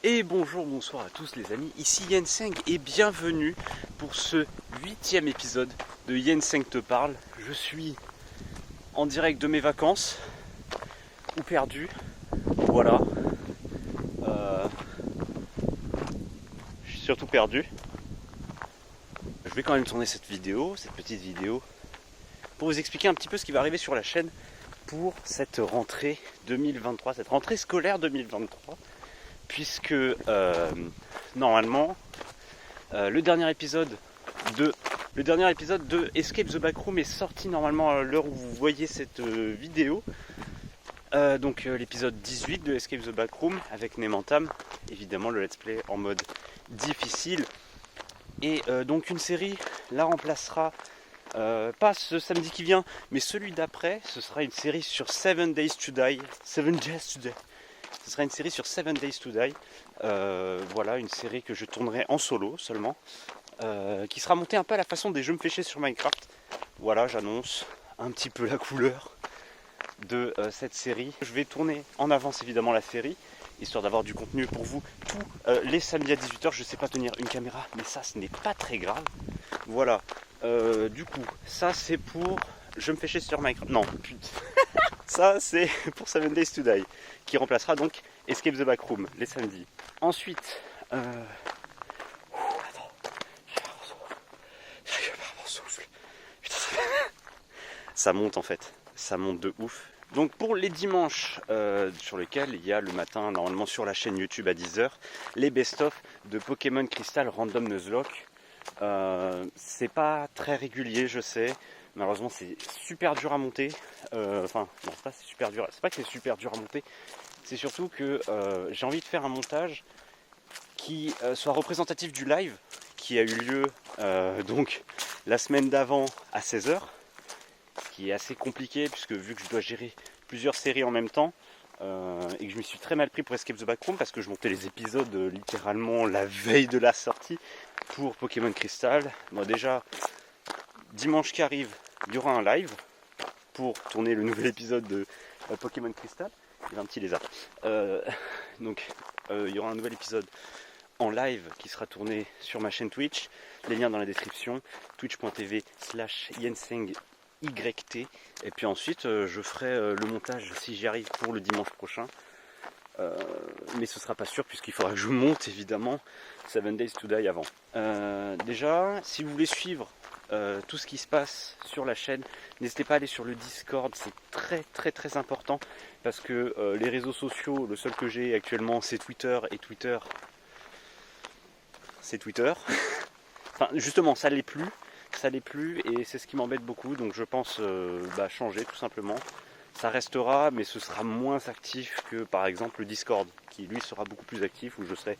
Et bonjour, bonsoir à tous les amis, ici Yenseng et bienvenue pour ce 8e épisode de Yenseng te parle. Je suis en direct de mes vacances, ou perdu, voilà. Je suis surtout perdu. Je vais quand même tourner cette petite vidéo, pour vous expliquer un petit peu ce qui va arriver sur la chaîne pour cette rentrée 2023, cette rentrée scolaire 2023. Puisque normalement le dernier épisode de Escape the Backroom est sorti normalement à l'heure où vous voyez cette vidéo. Donc l'épisode 18 de Escape the Backroom avec Nemantam, évidemment le let's play en mode difficile. Et donc une série la remplacera pas ce samedi qui vient, mais celui d'après. Ce sera une série sur 7 Days to Die. Ce sera une série sur 7 Days to Die. Voilà, une série que je tournerai en solo seulement. Qui sera montée un peu à la façon des jeux me fais chier sur Minecraft. Voilà, j'annonce un petit peu la couleur de cette série. Je vais tourner en avance évidemment la série, histoire d'avoir du contenu pour vous tous les samedis à 18h. Je sais pas tenir une caméra, mais ça ce n'est pas très grave. Voilà, du coup, ça c'est pour je me fais chier sur Minecraft. Non, putain. Ça c'est pour 7 Days to Die, qui remplacera donc Escape the Backroom les samedis. Ensuite, ça monte en fait, ça monte de ouf. Donc pour les dimanches sur lesquels il y a le matin normalement sur la chaîne YouTube à 10h, les best-of de Pokémon Crystal Random Nuzlocke. C'est pas très régulier, je sais. Malheureusement c'est super dur à monter. Enfin, non, c'est pas super dur. C'est pas que c'est super dur à monter. C'est surtout que j'ai envie de faire un montage qui soit représentatif du live qui a eu lieu donc la semaine d'avant à 16h. Ce qui est assez compliqué puisque vu que je dois gérer plusieurs séries en même temps et que je m'y suis très mal pris pour Escape the Backroom parce que je montais les épisodes littéralement la veille de la sortie pour Pokémon Crystal. Bon, déjà, dimanche qui arrive, il y aura un live pour tourner le nouvel épisode de Pokémon Crystal. Il y a un petit lézard. Donc, il y aura un nouvel épisode en live qui sera tourné sur ma chaîne Twitch. Les liens dans la description, twitch.tv/yensengyt. Et puis ensuite, je ferai le montage si j'y arrive pour le dimanche prochain. Mais ce sera pas sûr puisqu'il faudra que je monte évidemment 7 Days to Die avant. Déjà, si vous voulez suivre tout ce qui se passe sur la chaîne, n'hésitez pas à aller sur le Discord, c'est très très très important parce que les réseaux sociaux, le seul que j'ai actuellement c'est Twitter et Twitter c'est Twitter. Enfin justement ça l'est plus et c'est ce qui m'embête beaucoup, donc je pense changer tout simplement. Ça restera, mais ce sera moins actif que par exemple le Discord, qui lui sera beaucoup plus actif, où je serai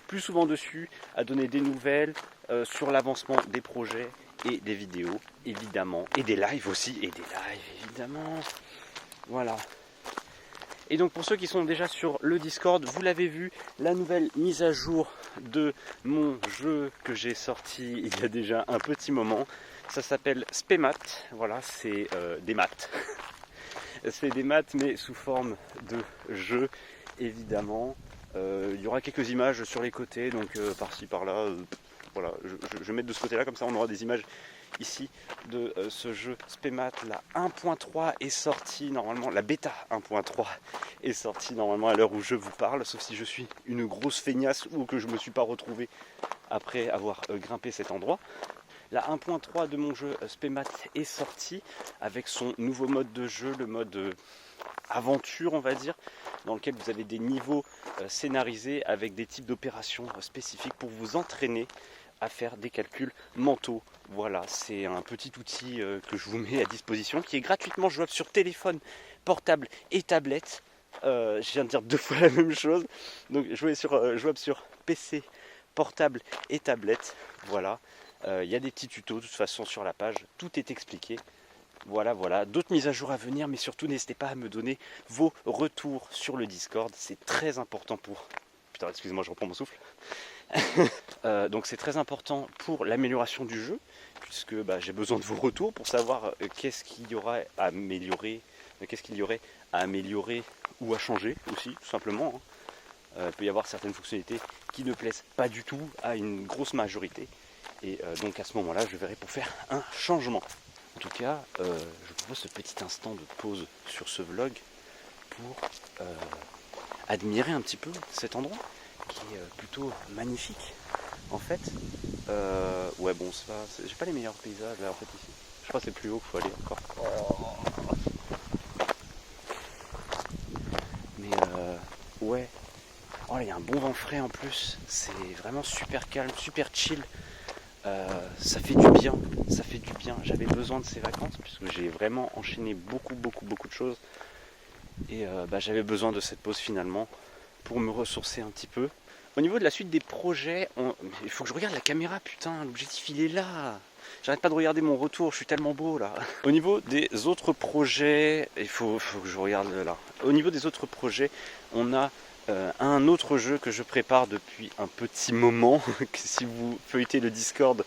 plus souvent dessus, à donner des nouvelles sur l'avancement des projets et des vidéos, évidemment, et des lives aussi, évidemment. Voilà. Et donc pour ceux qui sont déjà sur le Discord, vous l'avez vu, la nouvelle mise à jour de mon jeu que j'ai sorti il y a déjà un petit moment, ça s'appelle Spemat, voilà, c'est des maths. C'est des maths mais sous forme de jeu évidemment. Il y aura quelques images sur les côtés, donc par-ci par-là, voilà, je vais mettre de ce côté-là, comme ça on aura des images ici de ce jeu Spemat. La 1.3 est sortie normalement, la bêta 1.3 est sortie normalement à l'heure où je vous parle, sauf si je suis une grosse feignasse ou que je ne me suis pas retrouvé après avoir grimpé cet endroit. La 1.3 de mon jeu Spemat est sortie avec son nouveau mode de jeu, le mode aventure on va dire, dans lequel vous avez des niveaux scénarisés avec des types d'opérations spécifiques pour vous entraîner à faire des calculs mentaux. Voilà, c'est un petit outil que je vous mets à disposition qui est gratuitement jouable sur téléphone, portable et tablette. Je viens de dire 2 fois la même chose. Donc jouable sur PC, portable et tablette. Voilà. Il y a des petits tutos de toute façon sur la page, tout est expliqué. Voilà, d'autres mises à jour à venir, mais surtout n'hésitez pas à me donner vos retours sur le Discord, c'est très important pour... Putain, excusez-moi, je reprends mon souffle. Donc c'est très important pour l'amélioration du jeu, puisque j'ai besoin de vos retours pour savoir qu'est-ce qu'il y aurait à améliorer, ou à changer aussi, tout simplement. Il peut y avoir certaines fonctionnalités qui ne plaisent pas du tout à une grosse majorité. Et donc à ce moment-là, je verrai pour faire un changement. En tout cas, je vous propose ce petit instant de pause sur ce vlog pour admirer un petit peu cet endroit qui est plutôt magnifique. En fait, ouais bon, j'ai pas les meilleurs paysages là en fait ici. Je crois que c'est plus haut qu'il faut aller encore. Mais ouais. Oh là, il y a un bon vent frais en plus. C'est vraiment super calme, super chill. Ça fait du bien. Ça fait du bien. J'avais besoin de ces vacances puisque j'ai vraiment enchaîné beaucoup de choses. Et j'avais besoin de cette pause finalement pour me ressourcer un petit peu. Au niveau de la suite des projets, il faut que je regarde la caméra, putain, l'objectif il est là. J'arrête pas de regarder mon retour, je suis tellement beau là. Au niveau des autres projets, il faut que je regarde là. Au niveau des autres projets, on a un autre jeu que je prépare depuis un petit moment. Si vous feuilletez le Discord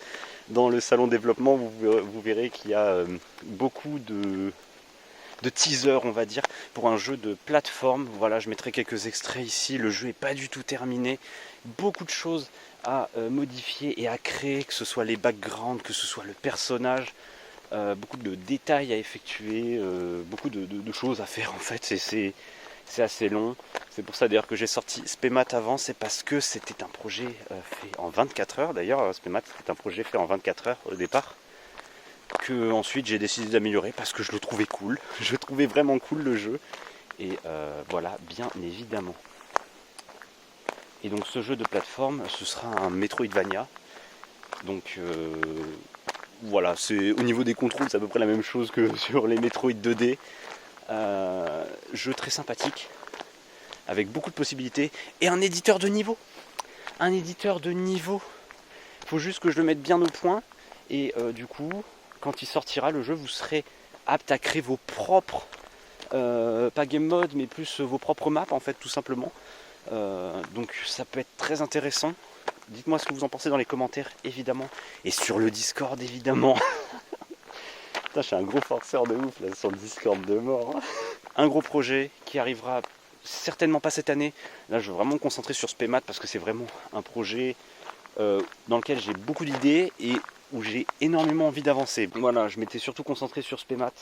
dans le salon développement, vous verrez qu'il y a beaucoup de teaser, on va dire, pour un jeu de plateforme. Voilà, je mettrai quelques extraits ici. Le jeu n'est pas du tout terminé. Beaucoup de choses à modifier et à créer, que ce soit les backgrounds, que ce soit le personnage. Beaucoup de détails à effectuer, beaucoup de choses à faire en fait. C'est assez long. C'est pour ça d'ailleurs que j'ai sorti Spemat avant. C'est parce que c'était un projet fait en 24 heures. D'ailleurs, Spemat, c'était un projet fait en 24 heures au départ. Que ensuite j'ai décidé d'améliorer parce que je le trouvais cool. Je trouvais vraiment cool le jeu. Et voilà, bien évidemment. Et donc ce jeu de plateforme, ce sera un Metroidvania. Donc voilà, c'est au niveau des contrôles, c'est à peu près la même chose que sur les Metroid 2D. Jeu très sympathique, avec beaucoup de possibilités, et un éditeur de niveau. Un éditeur de niveau. Il faut juste que je le mette bien au point. Et du coup, quand il sortira le jeu, vous serez apte à créer vos propres, pas game mode, mais plus vos propres maps en fait, tout simplement. Donc ça peut être très intéressant. Dites-moi ce que vous en pensez dans les commentaires, évidemment. Et sur le Discord, évidemment. Putain, je suis un gros forceur de ouf là sur le Discord de mort. Un gros projet qui arrivera certainement pas cette année. Là, je veux vraiment me concentrer sur Spemat parce que c'est vraiment un projet dans lequel j'ai beaucoup d'idées et où j'ai énormément envie d'avancer. Voilà, je m'étais surtout concentré sur Spemat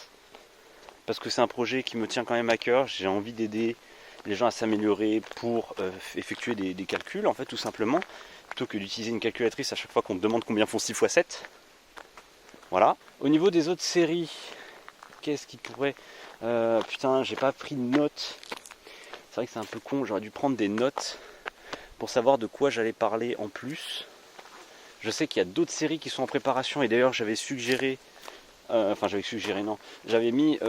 parce que c'est un projet qui me tient quand même à cœur. J'ai envie d'aider les gens à s'améliorer pour effectuer des calculs, en fait, tout simplement, plutôt que d'utiliser une calculatrice à chaque fois qu'on me demande combien font 6 x 7. Voilà. Au niveau des autres séries, qu'est-ce qui pourrait... putain, j'ai pas pris de notes. C'est vrai que c'est un peu con, j'aurais dû prendre des notes pour savoir de quoi j'allais parler en plus. Je sais qu'il y a d'autres séries qui sont en préparation et d'ailleurs j'avais suggéré... j'avais mis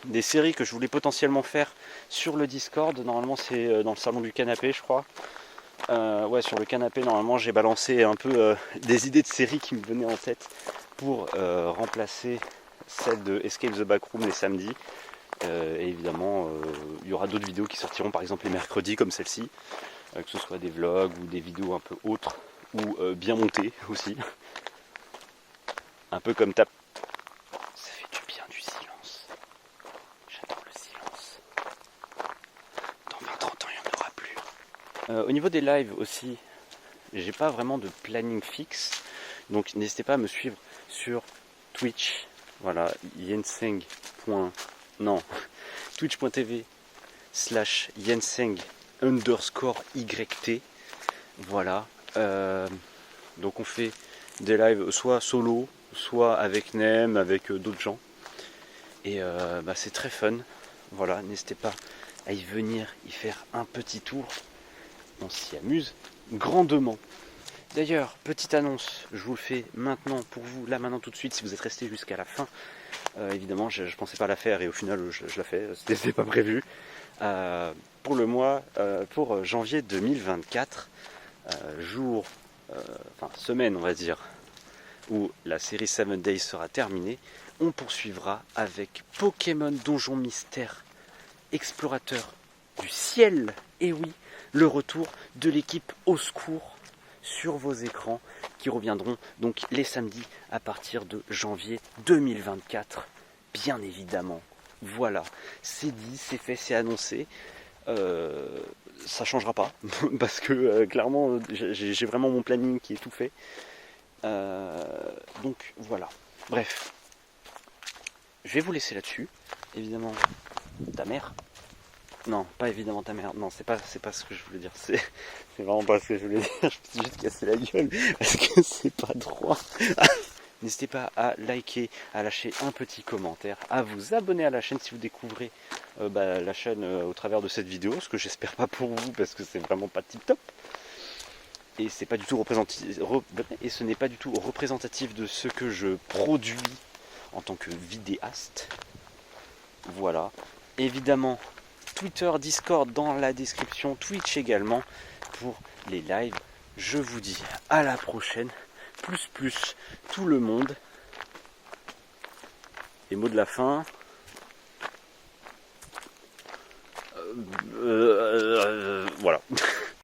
des séries que je voulais potentiellement faire sur le Discord. Normalement c'est dans le salon du canapé, je crois. Ouais, sur le canapé, normalement j'ai balancé un peu des idées de séries qui me venaient en tête pour remplacer celle de Escape the Backroom les samedis. Et évidemment, il y aura d'autres vidéos qui sortiront, par exemple les mercredis comme celle-ci, que ce soit des vlogs ou des vidéos un peu autres ou bien montées aussi. Un peu comme ça fait du bien du silence. J'adore le silence. Dans 20-30 ans, il n'y en aura plus. Au niveau des lives aussi, j'ai pas vraiment de planning fixe. Donc n'hésitez pas à me suivre sur Twitch. Voilà, twitch.tv/Yenseng_YT. Voilà. Donc on fait des lives soit solo, soit avec Nem, avec d'autres gens. Et c'est très fun. Voilà, n'hésitez pas à y venir, y faire un petit tour. On s'y amuse grandement. D'ailleurs, petite annonce, je vous le fais maintenant pour vous, là maintenant tout de suite, si vous êtes resté jusqu'à la fin. Évidemment, je pensais pas la faire et au final je la fais, c'était pas prévu. Pour le mois, pour janvier 2024, semaine on va dire, où la série 7 Days sera terminée, on poursuivra avec Pokémon Donjon Mystère Explorateur du Ciel. Et oui, le retour de l'équipe Au Secours sur vos écrans qui reviendront donc les samedis à partir de janvier 2024, bien évidemment. Voilà, c'est dit, c'est fait, c'est annoncé. ça changera pas parce que clairement j'ai vraiment mon planning qui est tout fait. Donc voilà. Bref, je vais vous laisser là-dessus. Évidemment, ta mère. Non, pas évidemment ta mère. Non, c'est pas ce que je voulais dire. C'est vraiment pas ce que je voulais dire. Je me suis juste cassé la gueule parce que c'est pas droit. N'hésitez pas à liker, à lâcher un petit commentaire, à vous abonner à la chaîne si vous découvrez la chaîne au travers de cette vidéo, ce que j'espère pas pour vous parce que c'est vraiment pas tip top. Et c'est pas du tout et ce n'est pas du tout représentatif de ce que je produis en tant que vidéaste. Voilà. Évidemment, Twitter, Discord dans la description, Twitch également pour les lives. Je vous dis à la prochaine. Plus tout le monde. Les mots de la fin. Voilà.